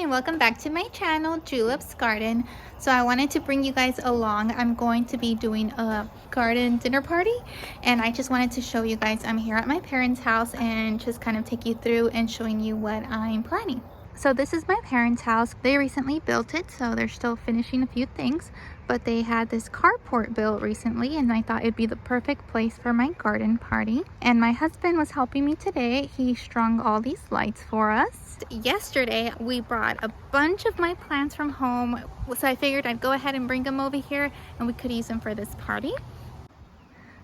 and welcome back to my channel, Julep's Garden. So I wanted to bring you guys along. I'm going to be doing a garden dinner party, and I just wanted to show you guys I'm here at my parents' house and just kind of take you through and showing you what I'm planning. So this is my parents' house. They recently built it, so they're still finishing a few things, but they had this carport built recently, and I thought it'd be the perfect place for my garden party. And my husband was helping me today. He strung all these lights for us. Yesterday we brought a bunch of my plants from home, so I figured I'd go ahead and bring them over here and we could use them for this party.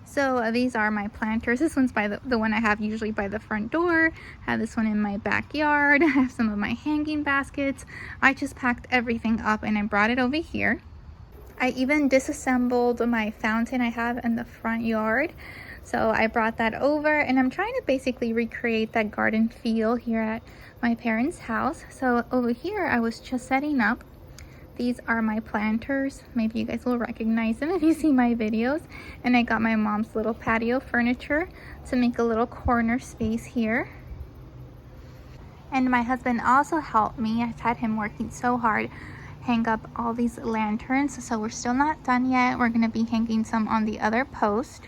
So these are my planters. This one's by the one I have usually by the front door. I have this one in my backyard. I have some of my hanging baskets. I just packed everything up and I brought it over here. I even disassembled my fountain I have in the front yard. So I brought that over and I'm trying to basically recreate that garden feel here at my parents' house. So over here I was just setting up. These are my planters. Maybe you guys will recognize them if you see my videos. And I got my mom's little patio furniture to make a little corner space here. And my husband also helped me. I've had him working so hard hang up all these lanterns. So we're still not done yet. We're going to be hanging some on the other post.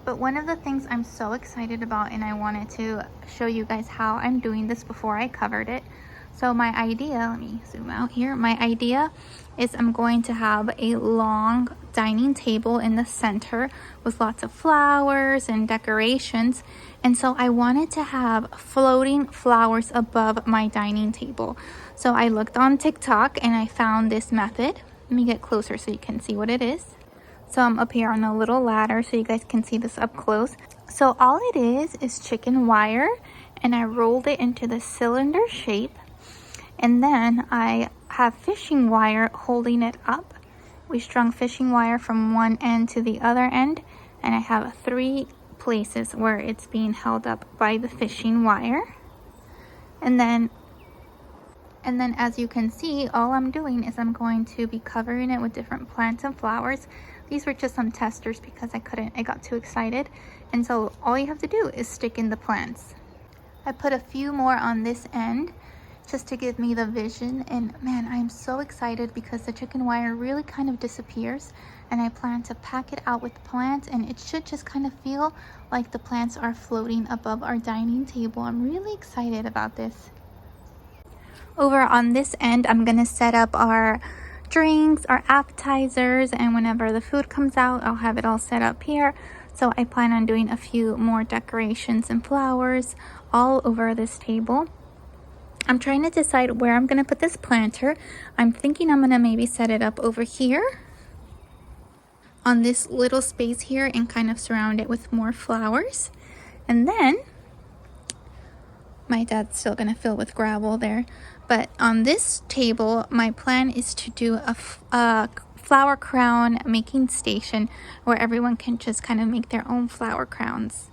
But one of the things I'm so excited about, and I wanted to show you guys how I'm doing this before I covered it. So my idea, let me zoom out here. My idea is I'm going to have a long dining table in the center with lots of flowers and decorations. And so I wanted to have floating flowers above my dining table. So I looked on TikTok and I found this method. Let me get closer so you can see what it is. So I'm up here on a little ladder so you guys can see this up close. So all it is chicken wire, and I rolled it into the cylinder shape. And then I have fishing wire holding it up. We strung fishing wire from one end to the other end, and I have 3 places where it's being held up by the fishing wire. And then as you can see, all I'm doing is I'm going to be covering it with different plants and flowers. These were just some testers because I got too excited. And so all you have to do is stick in the plants. I put a few more on this end just to give me the vision, and man, I'm so excited because the chicken wire really kind of disappears, and I plan to pack it out with the plants, and it should just kind of feel like the plants are floating above our dining table. I'm really excited about this. Over on this end, I'm gonna set up our drinks, our appetizers, and whenever the food comes out, I'll have it all set up here. So I plan on doing a few more decorations and flowers all over this table. I'm trying to decide where I'm going to put this planter. I'm thinking I'm going to maybe set it up over here on this little space here and kind of surround it with more flowers. And then my dad's still going to fill with gravel there. But on this table, my plan is to do a flower crown making station where everyone can just kind of make their own flower crowns.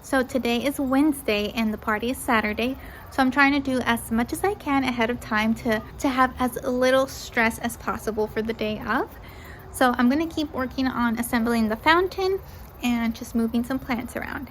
So today is Wednesday and the party is Saturday. So I'm trying to do as much as I can ahead of time to have as little stress as possible for the day of. So I'm going to keep working on assembling the fountain and just moving some plants around.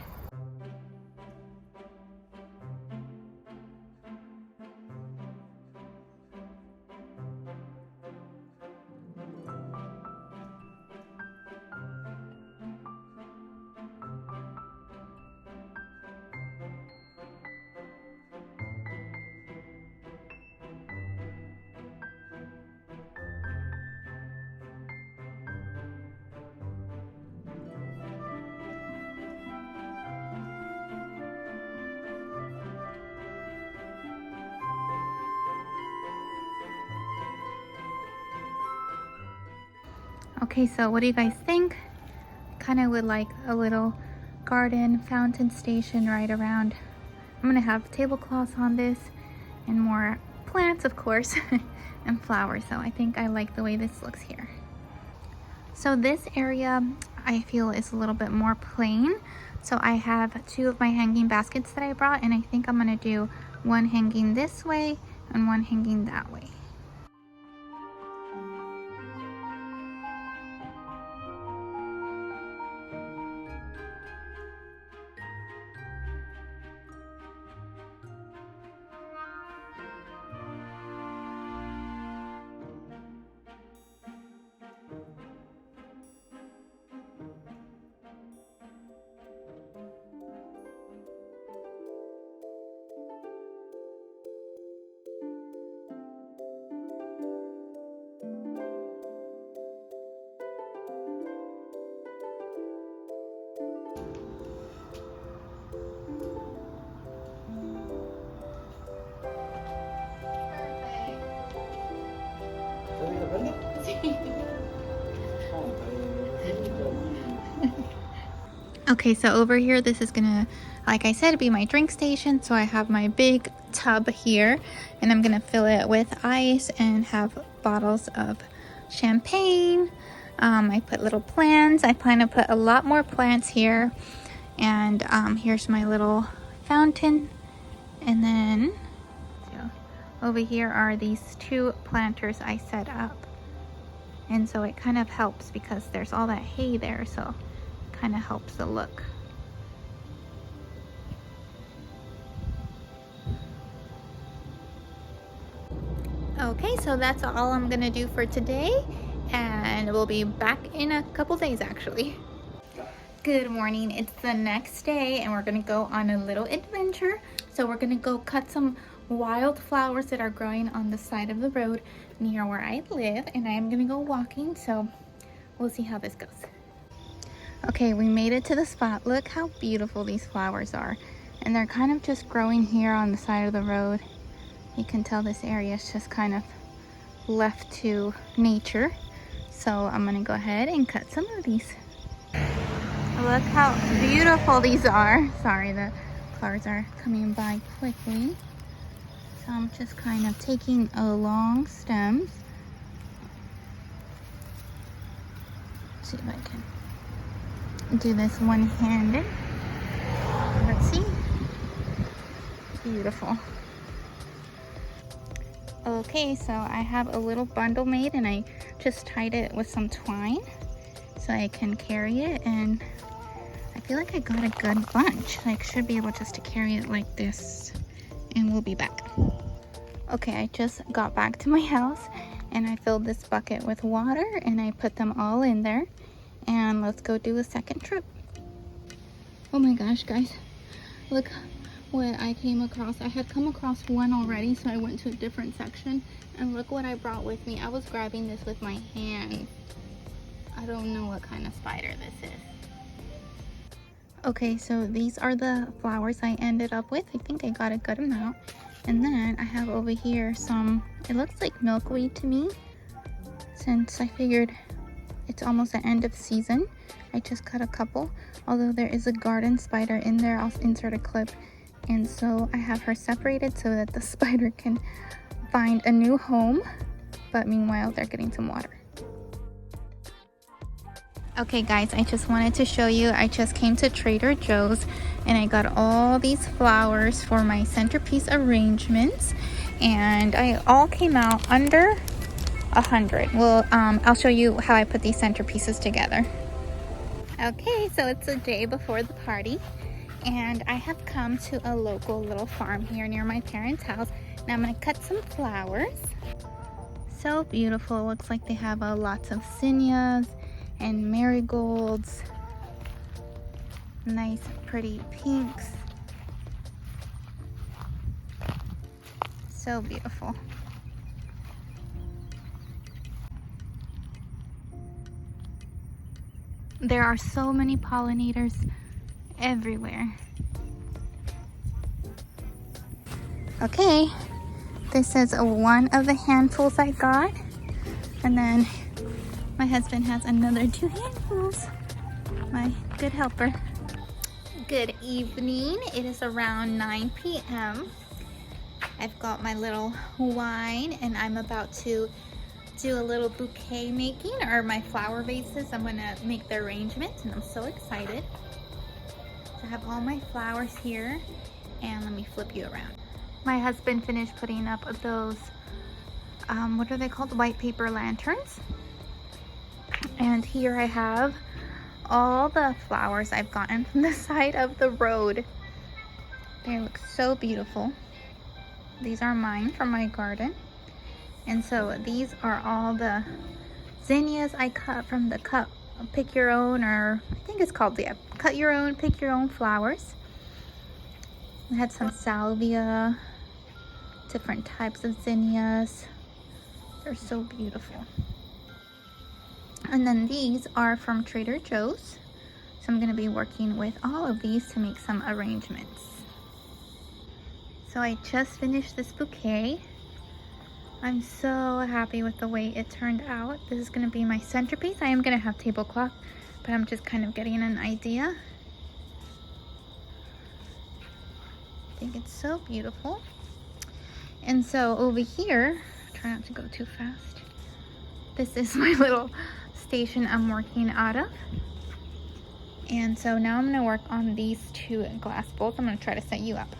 Okay, so what do you guys think? Kind of would like a little garden fountain station right around. I'm gonna have tablecloths on this and more plants, of course, and flowers. So I think I like the way this looks here. So this area I feel is a little bit more plain. So I have 2 of my hanging baskets that I brought, and I think I'm gonna do one hanging this way and one hanging that way. Okay, so over here, this is gonna, like I said, be my drink station. So I have my big tub here, and I'm gonna fill it with ice and have bottles of champagne. I put little plants. I plan to put a lot more plants here. And here's my little fountain. And then over here are these 2 planters I set up. And so it kind of helps because there's all that hay there, so it kind of helps the look. Okay, so that's all I'm gonna do for today, and we'll be back in a couple days actually. Good morning, it's the next day and we're gonna go on a little adventure. So we're gonna go cut some wildflowers that are growing on the side of the road near where I live, and I am gonna go walking, so we'll see how this goes. Okay, we made it to the spot. Look how beautiful these flowers are, and they're kind of just growing here on the side of the road. You can tell this area is just kind of left to nature, so I'm gonna go ahead and cut some of these. Look how beautiful these are. Sorry, the cars are coming by quickly. So I'm just kind of taking long stems. Let's see if I can do this one-handed. Let's see. Beautiful. Okay, so I have a little bundle made, and I just tied it with some twine so I can carry it, and I feel like I got a good bunch. Like, should be able just to carry it like this, and we'll be back. Okay, I just got back to my house and I filled this bucket with water and I put them all in there, and let's go do a second trip. Oh my gosh, guys, look what I came across. I had come across one already, so I went to a different section, and look what I brought with me. I was grabbing this with my hands. I don't know what kind of spider this is. Okay, so these are the flowers I ended up with. I think I got a good amount. And then I have over here some, it looks like milkweed to me, since I figured it's almost the end of season. I just cut a couple, although there is a garden spider in there. I'll insert a clip. And so I have her separated so that the spider can find a new home, but meanwhile they're getting some water. Okay guys, I just wanted to show you, I just came to Trader Joe's and I got all these flowers for my centerpiece arrangements, and I all came out under 100. Well, I'll show you how I put these centerpieces together. Okay, so it's the day before the party, and I have come to a local little farm here near my parents' house. Now I'm gonna cut some flowers. So beautiful. It looks like they have lots of zinnias and marigolds, nice pretty pinks. So beautiful. There are so many pollinators everywhere. Okay, this is one of the handfuls I got, and then my husband has another 2 handfuls. My good helper. Good evening. It is around 9 p.m. I've got my little wine and I'm about to do a little bouquet making, or my flower vases. I'm gonna make the arrangements and I'm so excited. I have all my flowers here, and let me flip you around. My husband finished putting up those, what are they called? White paper lanterns. And here I have all the flowers I've gotten from the side of the road. They look so beautiful. These are mine from my garden. And so these are all the zinnias I cut from the pick your own, or I think it's called, yeah, cut your own, pick your own flowers. I had some salvia, different types of zinnias. They're so beautiful. And then these are from Trader Joe's. So I'm going to be working with all of these to make some arrangements. So I just finished this bouquet. I'm so happy with the way it turned out. This is going to be my centerpiece. I am going to have tablecloth, but I'm just kind of getting an idea. think it's so beautiful. And so over here, try not to go too fast. This is my little station I'm working out of. And so now I'm gonna work on these two glass bowls. I'm gonna try to set you up.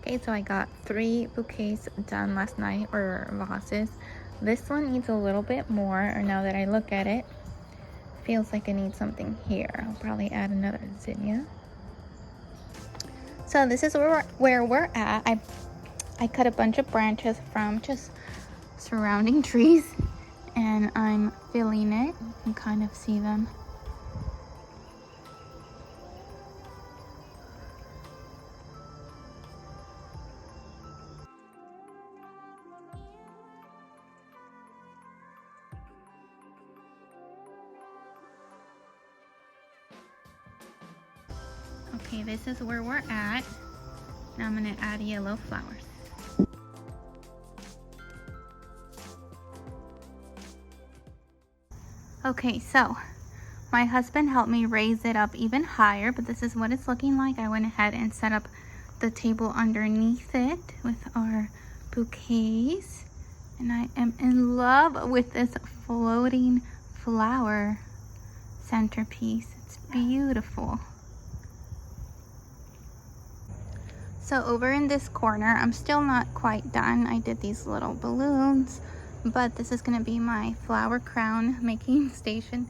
Okay, so I got 3 bouquets done last night, or vases. This one needs a little bit more, or now that I look at it, feels like I need something here. I'll probably add another zinnia. So this is where we're at. I cut a bunch of branches from just surrounding trees, and I'm filling it. You can kind of see them. Okay, this is where we're at. Now I'm gonna add yellow flowers. Okay, so my husband helped me raise it up even higher, but this is what it's looking like. I went ahead and set up the table underneath it with our bouquets. And I am in love with this floating flower centerpiece. It's beautiful. So over in this corner, I'm still not quite done. I did these little balloons, but this is gonna be my flower crown making station.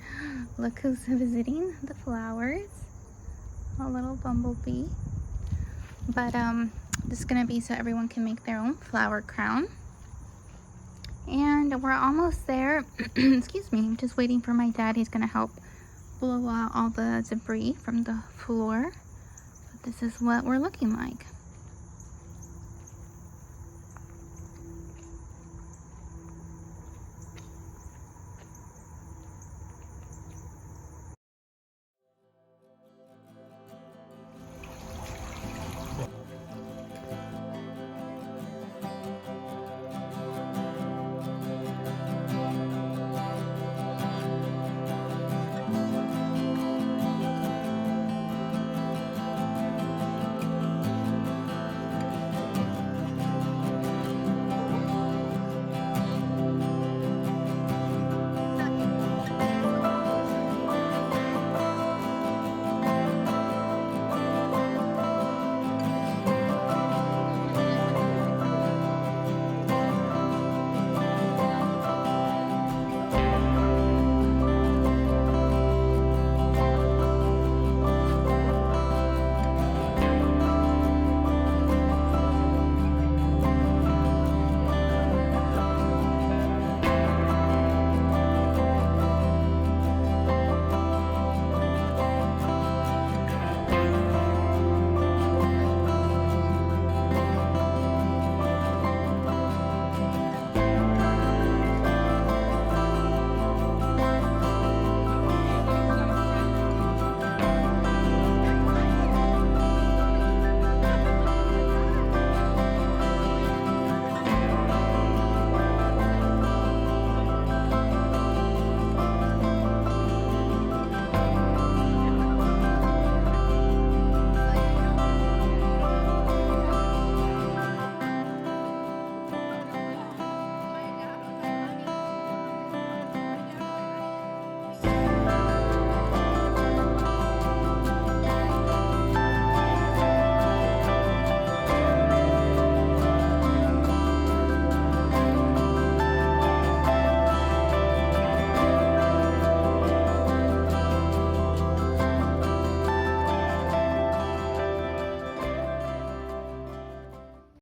Look who's visiting the flowers. A little bumblebee. But this is gonna be so everyone can make their own flower crown. And we're almost there. Excuse me, I'm just waiting for my dad. He's gonna help blow out all the debris from the floor. But this is what we're looking like.